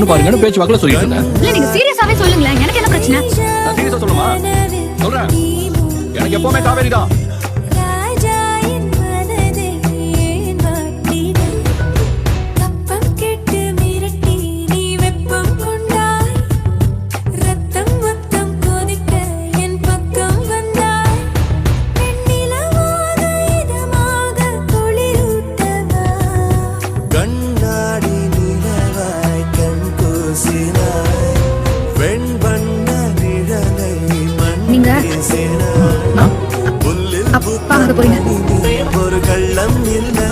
பொண்ணு பாருங்கன்னு பேச்சு வாக்குல சொல்லிட்டு இருந்தேன். இல்ல நீங்க சீரியஸாவே சொல்லுங்களேன், எனக்கு என்ன பிரச்சனை? நான் சீரியஸா சொல்லுமா? சொல்றேன். எனக்கு எப்பவுமே காவேரி தான். நீங்க அப்பா அங்க போறீங்க.